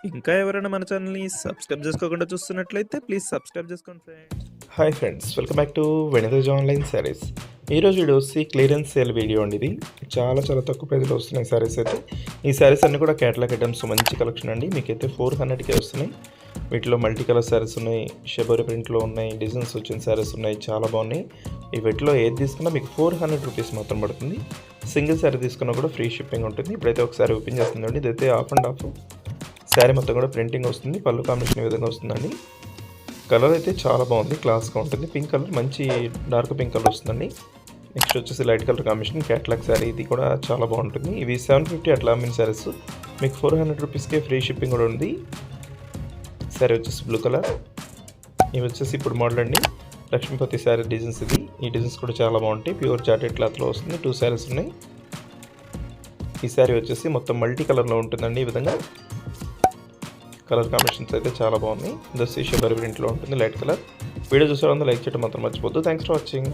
ఇంకా ఎవరైనా మన ఛానల్‌ని సబ్స్క్రైబ్ చేసుకోకుండా చూస్తున్నట్లయితే ప్లీజ్ సబ్స్క్రైబ్ చేసుకోండి friends. Hi friends, welcome back to వెనితేజ్ online saris. ఈరోజు వీడియో వచ్చి క్లియరెన్స్ సేల్ వీడియో అండి. ఇది చాలా తక్కువ ప్రైస్లో వస్తున్నాయి శారీస్ అయితే. ఈ శారీస్ అన్నీ కూడా క్యాటలాగ్ ఐటమ్స్, మంచి కలెక్షన్ అండి. మీకైతే 400కే వస్తున్నాయి. వీటిలో మల్టీ కలర్ శారీస్ ఉన్నాయి, షెబోరి ప్రింట్లో ఉన్నాయి, డిజైన్స్ వచ్చిన శారీస్ ఉన్నాయి, చాలా బాగున్నాయి. ఈ వీటిలో ఏది తీసుకున్నా మీకు 400 రూపీస్ మాత్రం పడుతుంది. సింగిల్ శారీ తీసుకున్నా కూడా ఫ్రీ షిప్పింగ్ ఉంటుంది. ఇప్పుడైతే ఒకసారి ఓపెన్ చేస్తుందండి. ఇదైతే హాఫ్ అండ్ హాఫ్ శారీ మొత్తం కూడా ప్రింటింగ్ వస్తుంది. పళ్ళు కాంబినేషన్ ఈ విధంగా వస్తుందండి. కలర్ అయితే చాలా బాగుంది, క్లాస్గా ఉంటుంది. పింక్ కలర్, మంచి డార్క్ పింక్ కలర్ వస్తుందండి. నెక్స్ట్ వచ్చేసి light colour combination catalogue sari. ఇది కూడా చాలా బాగుంటుంది. ఇవి 750 అట్లా అమ్మిన శారీస్. మీకు 400 రూపీస్కే ఫ్రీ షిప్పింగ్ కూడా ఉంది. శారీ వచ్చేసి బ్లూ కలర్. ఇవి వచ్చేసి ఇప్పుడు మోడల్ అండి, లక్ష్మీపతి శారీ డిజైన్స్. ఇది ఈ డిజైన్స్ కూడా చాలా బాగుంటాయి. ప్యూర్ జార్జెట్ క్లాత్లో వస్తుంది. 2 శారీస్ ఉన్నాయి. ఈ శారీ వచ్చేసి మొత్తం మల్టీ కలర్లో ఉంటుందండి. ఈ విధంగా కలర్ కాంబినేషన్స్ అయితే చాలా బాగున్నాయి. దస్ షెబోరి ప్రింట్లో ఉంటుంది, లైట్ కలర్. వీడియో చూసే లైక్ చేయడం మాత్రం మర్చిపోద్దు. Thanks for watching.